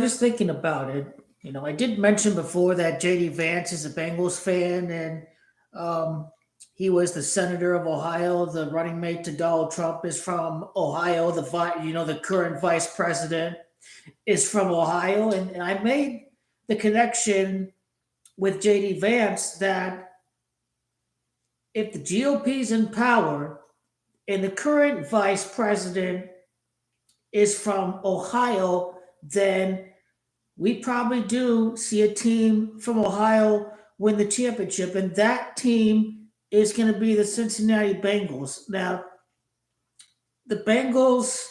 Just thinking about it, I did mention before that JD Vance is a Bengals fan, and um, he was the senator of Ohio. The running mate to Donald Trump is from Ohio. The current vice president is from Ohio, and I made the connection with JD Vance that if the GOP is in power and the current vice president is from Ohio, then we probably do see a team from Ohio win the championship, and that team is going to be the Cincinnati Bengals. Now, the Bengals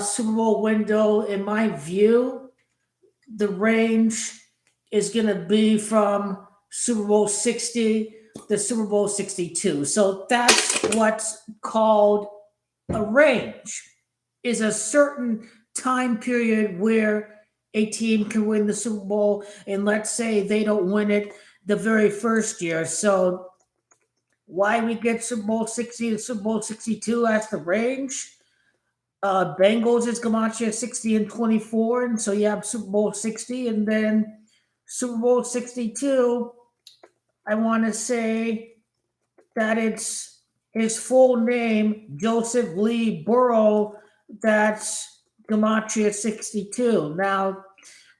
Super Bowl window, in my view, the range is going to be from Super Bowl 60 to Super Bowl 62. So that's what's called a range, is a certain time period where a team can win the Super Bowl, and let's say they don't win it the very first year. So why we get Super Bowl 60 and Super Bowl 62 as the range? Bengals is Gamache 60 and 24, and so you have Super Bowl 60, and then Super Bowl 62. I want to say that it's his full name, Joseph Lee Burrow. That's Gematria 62. Now,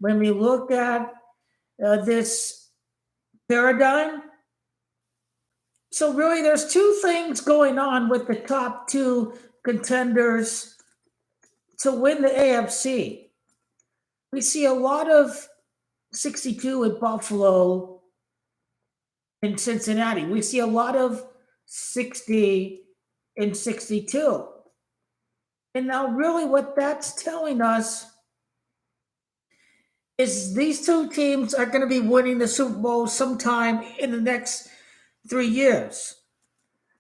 when we look at this paradigm, so really there's two things going on with the top two contenders to win the AFC. We see a lot of 62 at Buffalo and Cincinnati. We see a lot of 60 and 62. And now, really, what that's telling us is these two teams are going to be winning the Super Bowl sometime in the next 3 years.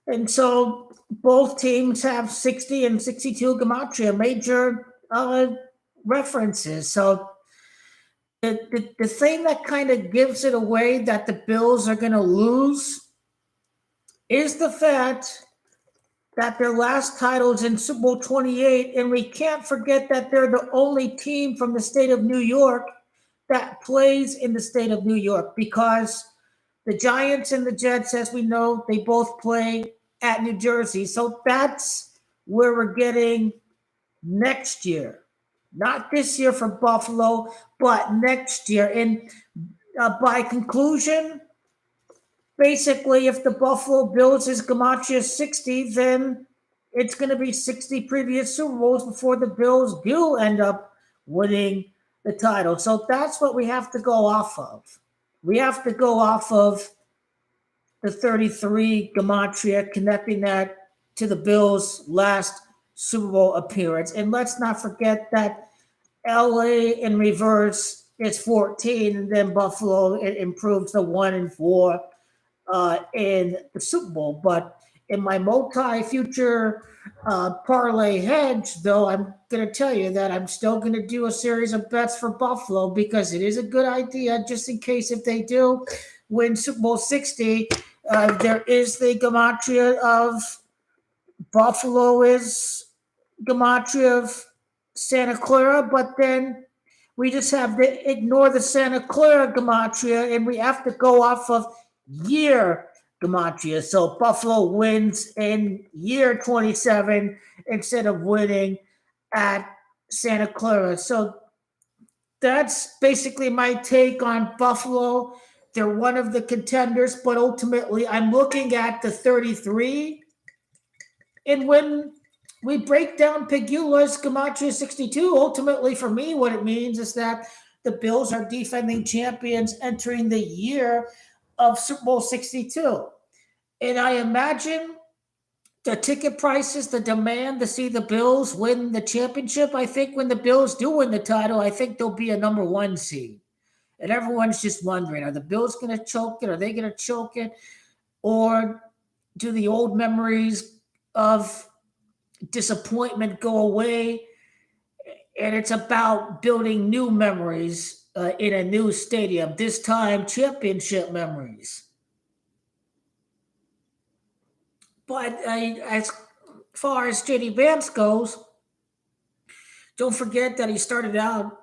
And so both teams have 60 and 62 Gematria, major references. So the thing that kind of gives it away that the Bills are going to lose is the fact that their last title is in Super Bowl 28, and we can't forget that they're the only team from the state of New York that plays in the state of New York, because the Giants and the Jets, as we know, they both play at New Jersey. So that's where we're getting next year. Not this year for Buffalo, but next year. And by conclusion, basically, if the Buffalo Bills is Gematria 60, then it's going to be 60 previous Super Bowls before the Bills do end up winning the title. So that's what we have to go off of. We have to go off of the 33 Gematria, connecting that to the Bills' last Super Bowl appearance. And let's not forget that LA in reverse is 14, and then Buffalo it improves to 1-4 in the Super Bowl. But in my multi-future parlay hedge, though, I'm going to tell you that I'm still going to do a series of bets for Buffalo, because it is a good idea, just in case if they do win Super Bowl 60. There is the Gematria of Buffalo is Gematria of Santa Clara, but then we just have to ignore the Santa Clara Gematria, and we have to go off of year Gematria. So Buffalo wins in year 27 instead of winning at Santa Clara. So that's basically my take on Buffalo. They're one of the contenders, but ultimately I'm looking at the 33. And when we break down Pegula's Gematria 62, ultimately for me, what it means is that the Bills are defending champions entering the year of Super Bowl 62. And I imagine the ticket prices, the demand to see the Bills win the championship, I think when the Bills do win the title, I think they'll be a number one seed. And everyone's just wondering, are the Bills going to choke it? Are they going to choke it? Or do the old memories of disappointment go away? And it's about building new memories in a new stadium, this time championship memories. But as far as JD Vance goes, don't forget that he started out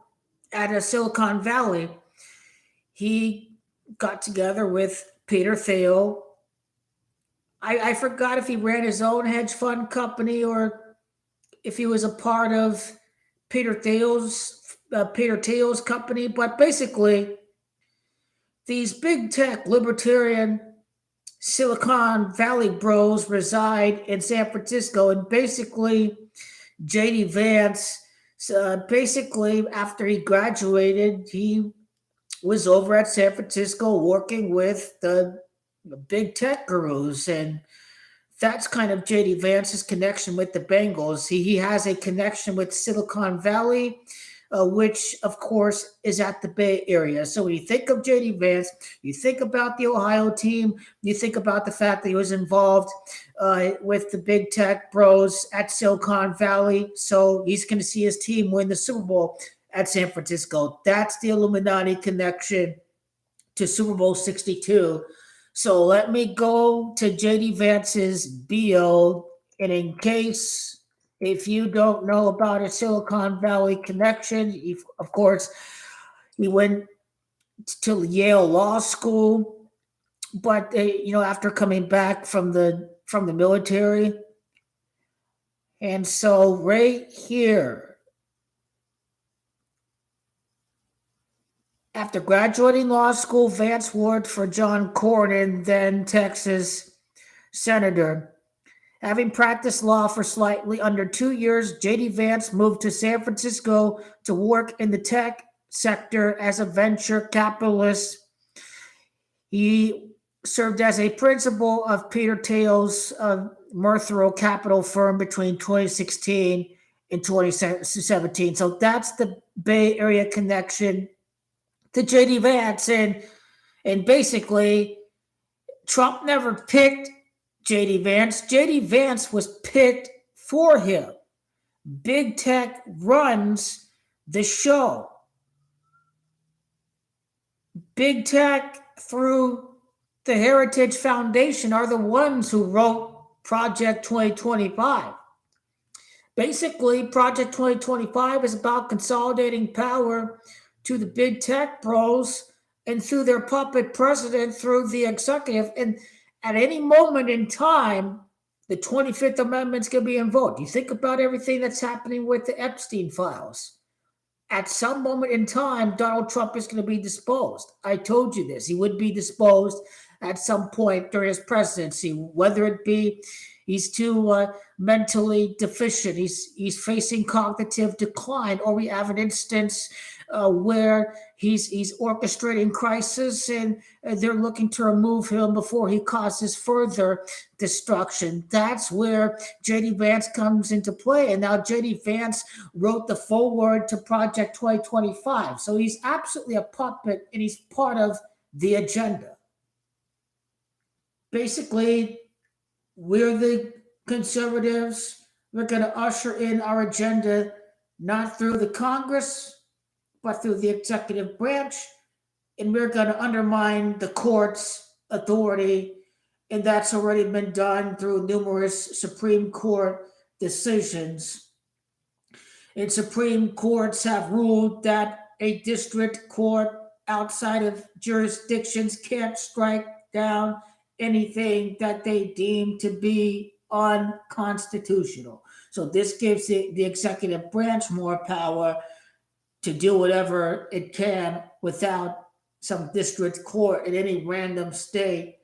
at a Silicon Valley, he got together with Peter Thiel. I forgot if he ran his own hedge fund company or if he was a part of Peter Thiel's company, but basically these big tech libertarian Silicon Valley bros reside in San Francisco, and basically JD Vance, basically after he graduated, he was over at San Francisco working with the big tech gurus, and that's kind of JD Vance's connection with the Bengals. He has a connection with Silicon Valley, which of course is at the Bay Area. So when you think of JD Vance, you think about the Ohio team, you think about the fact that he was involved with the big tech bros at Silicon Valley. So he's going to see his team win the Super Bowl at San Francisco. That's the Illuminati connection to Super Bowl 62. So let me go to JD Vance's bio. And in case if you don't know about a Silicon Valley connection, of course, he went to Yale Law School, but after coming back from the military, and so right here, after graduating law school, Vance worked for John Cornyn, then Texas senator. Having practiced law for slightly under 2 years, J.D. Vance moved to San Francisco to work in the tech sector as a venture capitalist. He served as a principal of Peter Thiel's Merthero Capital firm between 2016 and 2017. So that's the Bay Area connection to J.D. Vance. And basically, Trump never picked J.D. Vance. J.D. Vance was picked for him. Big tech runs the show. Big tech, through the Heritage Foundation, are the ones who wrote Project 2025. Basically, Project 2025 is about consolidating power to the big tech bros and through their puppet president, through the executive. And at any moment in time, the 25th Amendment's going to be invoked. You think about everything that's happening with the Epstein files. At some moment in time, Donald Trump is going to be disposed. I told you this. He would be disposed at some point during his presidency, whether it be he's too mentally deficient, he's facing cognitive decline, or we have an instance where he's orchestrating crisis and they're looking to remove him before he causes further destruction. That's where J.D. Vance comes into play. And now J.D. Vance wrote the foreword to Project 2025. So he's absolutely a puppet and he's part of the agenda. Basically, we're the conservatives. We're going to usher in our agenda not through the Congress, but through the executive branch, and we're going to undermine the court's authority, and that's already been done through numerous Supreme Court decisions. And Supreme Courts have ruled that a district court outside of jurisdictions can't strike down anything that they deem to be unconstitutional. So this gives the executive branch more power to do whatever it can without some district court in any random state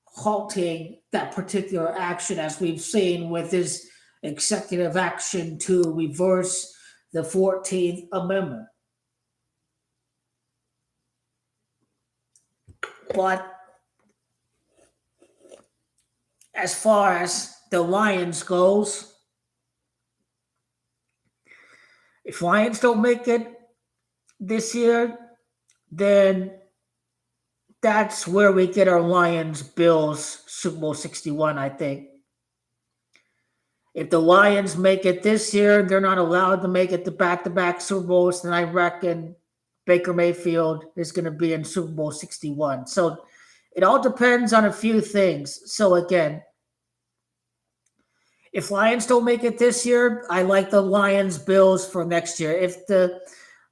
halting that particular action, as we've seen with his executive action to reverse the 14th Amendment. But as far as the Lions goes, if Lions don't make it this year, then that's where we get our Lions Bills Super Bowl 61, I think. If the Lions make it this year, they're not allowed to make it to back-to-back Super Bowls, then I reckon Baker Mayfield is going to be in Super Bowl 61. So it all depends on a few things. So again, if Lions don't make it this year, I like the Lions Bills for next year. If the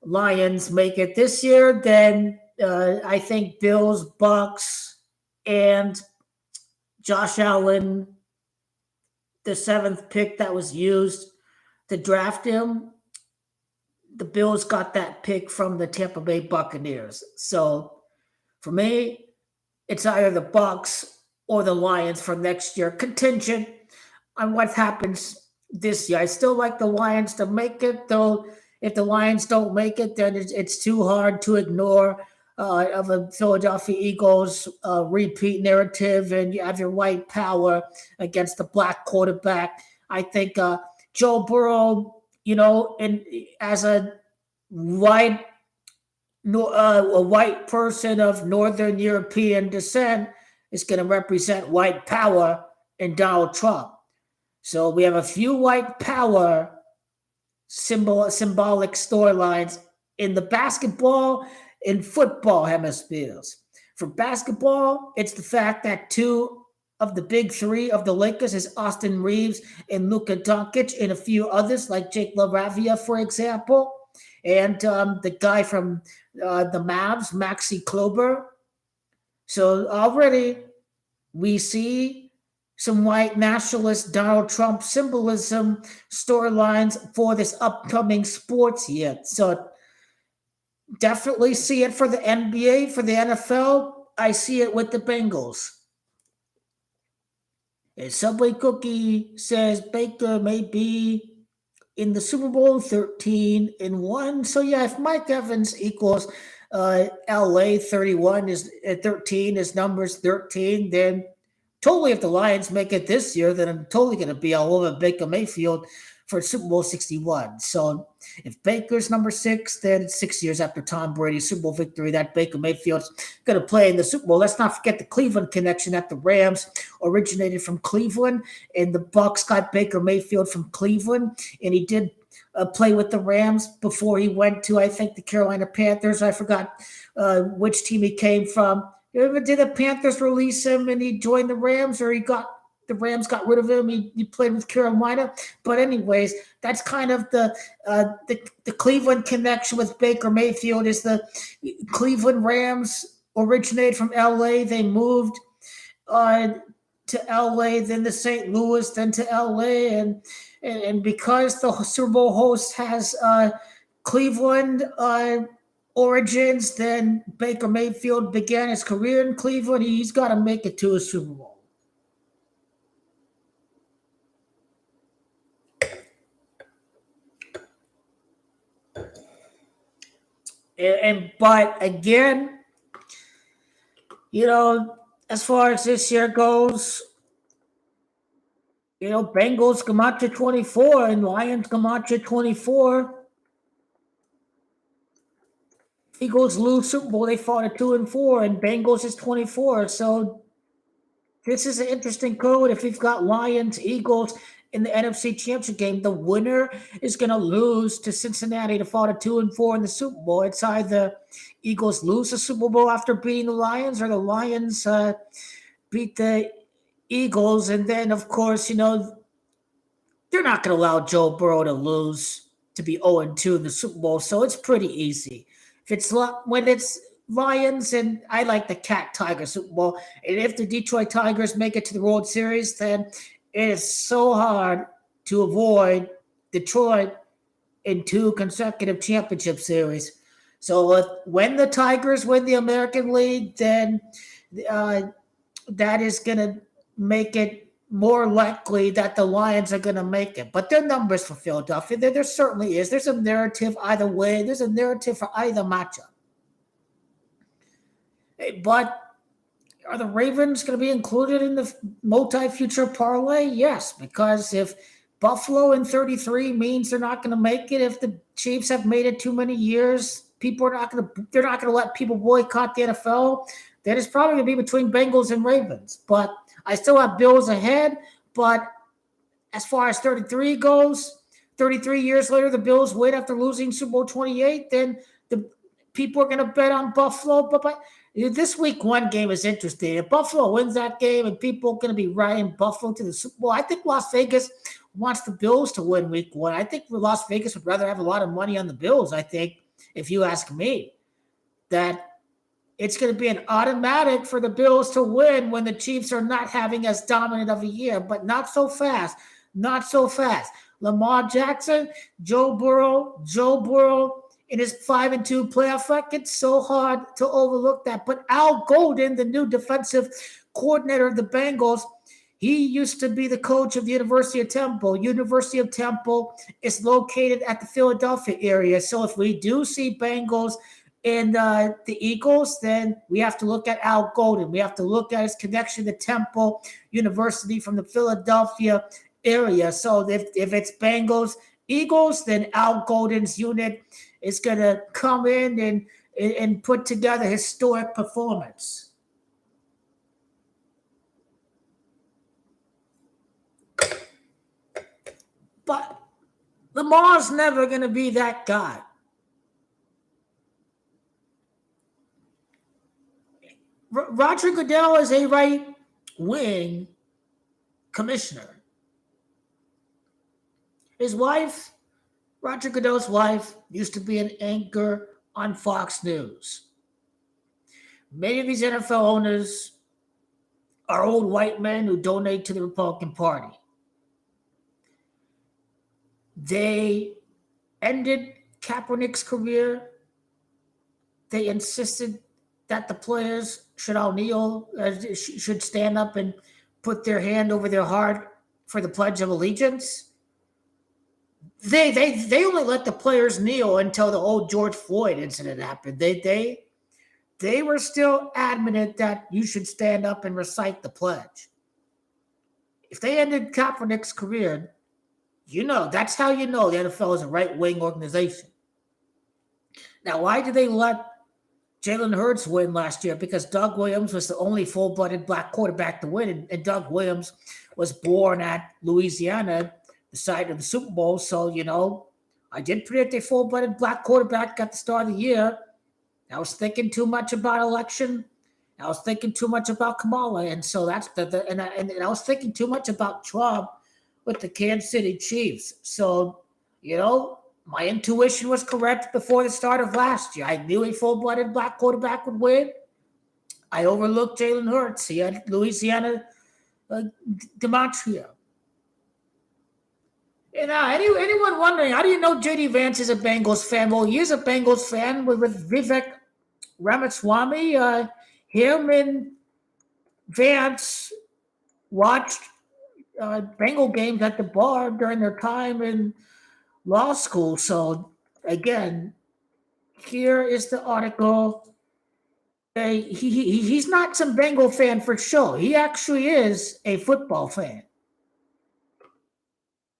Lions make it this year, then I think Bills, Bucks, and Josh Allen, the seventh pick that was used to draft him, the Bills got that pick from the Tampa Bay Buccaneers. So for me, it's either the Bucks or the Lions for next year, contingent on what happens this year. I still like the Lions to make it, though. If the Lions don't make it, then it's too hard to ignore of a Philadelphia Eagles repeat narrative, and you have your white power against the black quarterback. I think Joe Burrow, and as white a white person of Northern European descent is going to represent white power in Donald Trump. So we have a few white power symbolic storylines in the basketball and football hemispheres. For basketball, it's the fact that two of the big three of the Lakers is Austin Reeves and Luka Doncic, and a few others like Jake LaRavia, for example, and the guy from the Mavs, Maxi Kleber. So already we see some white nationalist Donald Trump symbolism storylines for this upcoming sports year. So definitely see it for the NBA, for the NFL. I see it with the Bengals. A Subway Cookie says Baker may be in the Super Bowl 13-1. So yeah, if Mike Evans equals LA 31 is 13, his number's 13, then totally if the Lions make it this year, then I'm totally going to be all over Baker Mayfield for Super Bowl 61. So if Baker's number 6, then it's 6 years after Tom Brady's Super Bowl victory that Baker Mayfield's going to play in the Super Bowl. Let's not forget the Cleveland connection, that the Rams originated from Cleveland and the Bucks got Baker Mayfield from Cleveland, and he did play with the Rams before he went to, I think, the Carolina Panthers. I forgot which team he came from. Did the Panthers release him and he joined the Rams, or the Rams got rid of him? He played with Carolina. But anyways, that's kind of the Cleveland connection with Baker Mayfield. Is the Cleveland Rams originated from LA. They moved to LA, then to St. Louis, then to LA, and because the Super Bowl host has Cleveland origins, then Baker Mayfield began his career in Cleveland. He's got to make it to a Super Bowl. But again, as far as this year goes, Bengals come out to 24 and Lions come out to 24. Eagles lose Super Bowl, they fought at 2-4, and Bengals is 24. So this is an interesting code. If you've got Lions, Eagles in the NFC Championship game, the winner is going to lose to Cincinnati to fall to 2-4 in the Super Bowl. It's either Eagles lose the Super Bowl after beating the Lions, or the Lions beat the Eagles. And then, of course, they're not going to allow Joe Burrow to lose, to be 0-2 in the Super Bowl. So it's pretty easy. When it's Lions, and I like the Cat Tiger Super Bowl, and if the Detroit Tigers make it to the World Series, then it is so hard to avoid Detroit in 2 consecutive championship series. So when the Tigers win the American League, then that is going to make it more likely that the Lions are going to make it. But their numbers for Philadelphia, there certainly is. There's a narrative either way. There's a narrative for either matchup. But are the Ravens going to be included in the multi-future parlay? Yes, because if Buffalo in 33 means they're not going to make it, if the Chiefs have made it too many years, they're not going to let people boycott the NFL, then it's probably going to be between Bengals and Ravens. But I still have Bills ahead. But as far as 33 goes, 33 years later, the Bills win after losing Super Bowl 28, then the people are going to bet on Buffalo. But this week 1 game is interesting. If Buffalo wins that game and people are going to be riding Buffalo to the Super Bowl, I think Las Vegas wants the Bills to win week 1. I think Las Vegas would rather have a lot of money on the Bills, I think, if you ask me, that it's going to be an automatic for the Bills to win when the Chiefs are not having as dominant of a year, but not so fast. Not so fast. Lamar Jackson, Joe Burrow in his 5-2 playoff record, it's so hard to overlook that. But Al Golden, the new defensive coordinator of the Bengals, he used to be the coach of the University of Temple. University of Temple is located at the Philadelphia area. So if we do see Bengals and the Eagles, then we have to look at Al Golden. We have to look at his connection to Temple University from the Philadelphia area. So if it's Bengals, Eagles, then Al Golden's unit is going to come in and put together historic performance. But Lamar's never going to be that guy. Roger Goodell is a right wing commissioner. His wife, Roger Goodell's wife, used to be an anchor on Fox News. Many of these NFL owners are old white men who donate to the Republican Party. They ended Kaepernick's career. They insisted that the players should all kneel, should stand up and put their hand over their heart for the Pledge of Allegiance. They only let the players kneel until the old George Floyd incident happened. They were still adamant that you should stand up and recite the pledge. If they ended Kaepernick's career, that's how you know the NFL is a right-wing organization. Now, why did they let Jalen Hurts win last year? Because Doug Williams was the only full-blooded black quarterback to win, and Doug Williams was born at Louisiana, the site of the Super Bowl. So, I did predict a full-blooded black quarterback at the start of the year. I was thinking too much about election. I was thinking too much about Kamala, and so that's and I was thinking too much about Trump with the Kansas City Chiefs. So, my intuition was correct before the start of last year. I knew a full-blooded black quarterback would win. I overlooked Jalen Hurts. He had Louisiana Gematria. Anyone wondering, how do you know J.D. Vance is a Bengals fan? Well, he is a Bengals fan with Vivek Ramaswamy. Him and Vance watched Bengal games at the bar during their time in law school. So, again, here is the article. He's not some Bengal fan for sure. He actually is a football fan.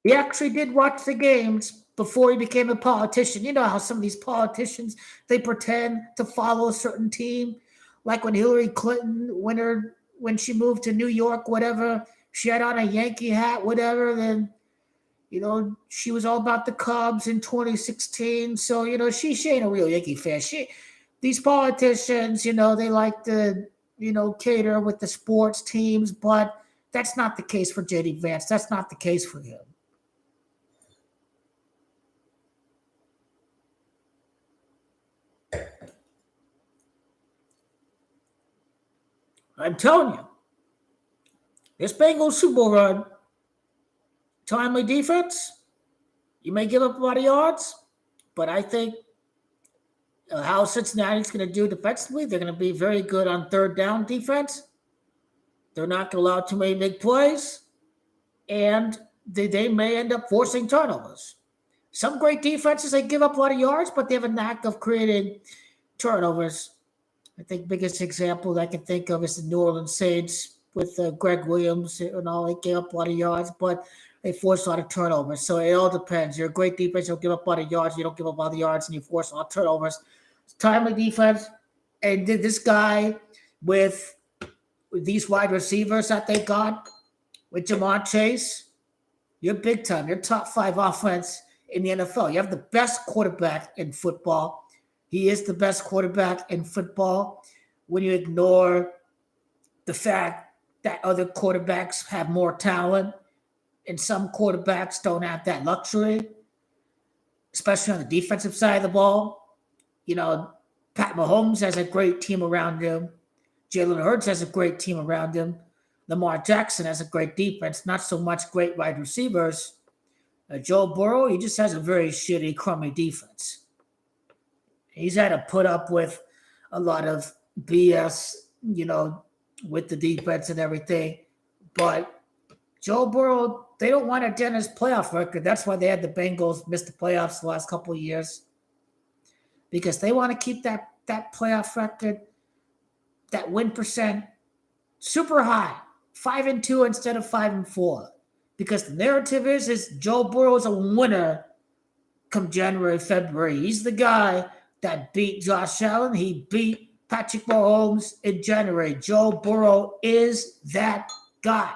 He actually did watch the games before he became a politician. You know how some of these politicians, they pretend to follow a certain team. Like when Hillary Clinton, when she moved to New York, whatever, she had on a Yankee hat, whatever, then, she was all about the Cubs in 2016. So, she ain't a real Yankee fan. These politicians, they like to, cater with the sports teams, but that's not the case for J.D. Vance. That's not the case for him. I'm telling you, this Bengals Super Bowl run, timely defense, you may give up a lot of yards, but I think how Cincinnati's going to do defensively, they're going to be very good on third down defense. They're not going to allow too many big plays, and they may end up forcing turnovers. Some great defenses, they give up a lot of yards, but they have a knack of creating turnovers. I think biggest example I can think of is the New Orleans Saints with Greg Williams and all. They gave up a lot of yards, but they forced a lot of turnovers. So it all depends. You're a great defense, you'll give up a lot of yards. You don't give up a lot of yards, and you force a lot of turnovers. It's timely defense. And this guy with these wide receivers that they got, with Jamar Chase, you're big time. You're top 5 offense in the NFL. You have the best quarterback in football. He is the best quarterback in football when you ignore the fact that other quarterbacks have more talent and some quarterbacks don't have that luxury, especially on the defensive side of the ball. You know, Pat Mahomes has a great team around him. Jalen Hurts has a great team around him. Lamar Jackson has a great defense, not so much great wide receivers. Joe Burrow, he just has a very shitty, crummy defense. He's had to put up with a lot of BS, with the defense and everything. But Joe Burrow, they don't want to dent his playoff record. That's why they had the Bengals miss the playoffs the last couple of years, because they want to keep that playoff record, that win percent, super high, 5-2 instead of 5-4. Because the narrative is Joe Burrow is a winner come January, February. He's the guy that beat Josh Allen. He beat Patrick Mahomes in January. Joe Burrow is that guy.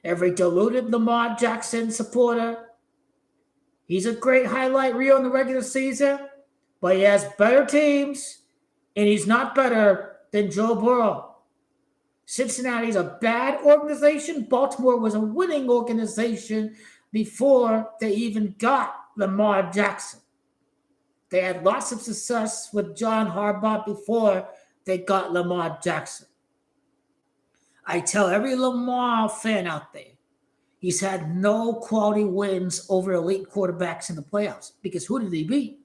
Every deluded Lamar Jackson supporter, he's a great highlight reel in the regular season, but he has better teams, and he's not better than Joe Burrow. Cincinnati's a bad organization. Baltimore was a winning organization before they even got Lamar Jackson. They had lots of success with John Harbaugh before they got Lamar Jackson. I tell every Lamar fan out there, he's had no quality wins over elite quarterbacks in the playoffs. Because who did he beat?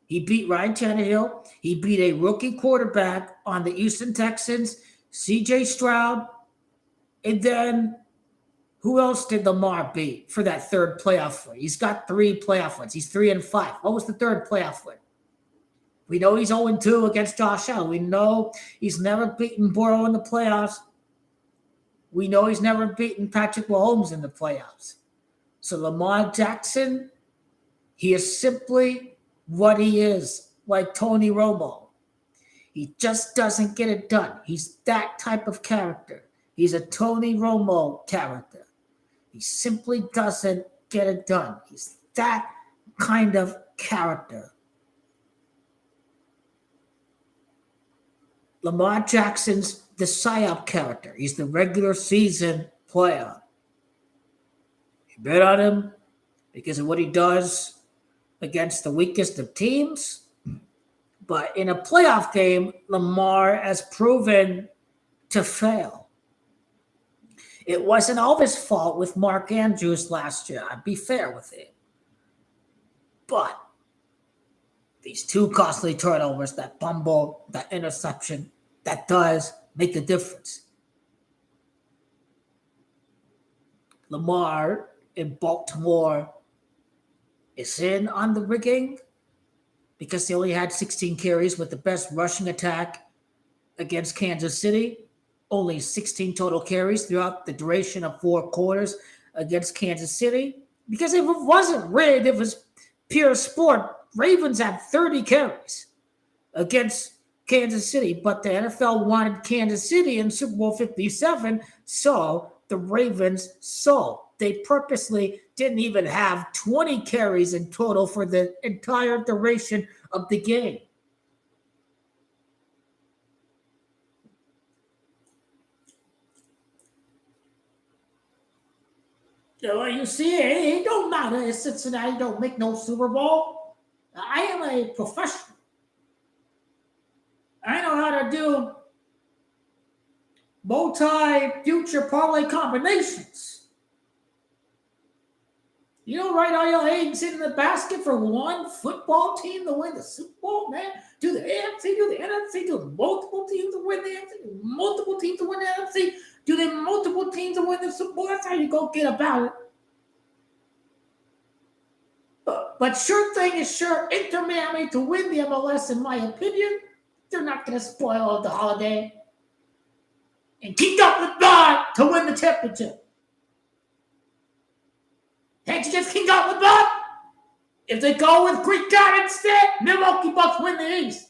He beat Ryan Tannehill. He beat a rookie quarterback on the Houston Texans, C.J. Stroud. And then who else did Lamar beat for that third playoff win? He's got 3 playoff wins. He's 3-5. What was the third playoff win? We know he's 0-2 against Josh Allen. We know he's never beaten Burrow in the playoffs. We know he's never beaten Patrick Mahomes in the playoffs. So Lamar Jackson, he is simply what he is, like Tony Romo. He just doesn't get it done. He's that type of character. He's a Tony Romo character. He simply doesn't get it done. He's that kind of character. Lamar Jackson's the psyop character. He's the regular season player. You bet on him because of what he does against the weakest of teams. But in a playoff game, Lamar has proven to fail. It wasn't all his fault with Mark Andrews last year. I'd be fair with it. But these 2 costly turnovers, that fumble, that interception, that does make a difference. Lamar in Baltimore is in on the rigging because they only had 16 carries with the best rushing attack against Kansas City. Only 16 total carries throughout the duration of 4 quarters against Kansas City. Because if it wasn't rigged, it was pure sport. Ravens had 30 carries against Kansas City, but the NFL wanted Kansas City in Super Bowl 57, so the Ravens sold. They purposely didn't even have 20 carries in total for the entire duration of the game. So you see, it don't matter if Cincinnati don't make no Super Bowl. I am a professional. I know how to do multi-future parlay combinations. You don't write all your eggs in the basket for one football team to win the Super Bowl, man. Do the AFC, do the NFC, do the multiple teams to win the NFC, do multiple teams to win the NFC, do the multiple teams to win the Super Bowl. That's how you go get about it. But sure thing is sure, Inter Miami to win the MLS, in my opinion. They're not going to spoil the holiday. And keep up with God to win the championship. Can't you just keep up with God? If they go with Greek God instead, Milwaukee Bucks win the East.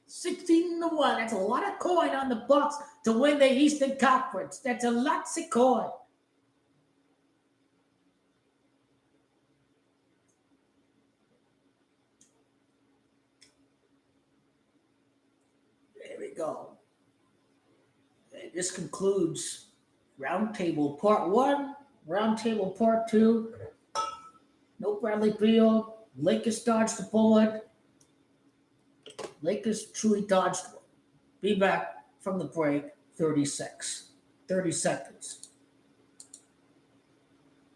16-1. That's a lot of coin on the Bucks to win the Eastern Conference. That's a lot of coin. There we go. And this concludes Roundtable Part 1, Roundtable Part 2. No Bradley Beal. Lakers dodged the bullet. Lakers truly dodged one. Be back from the break. 30 seconds.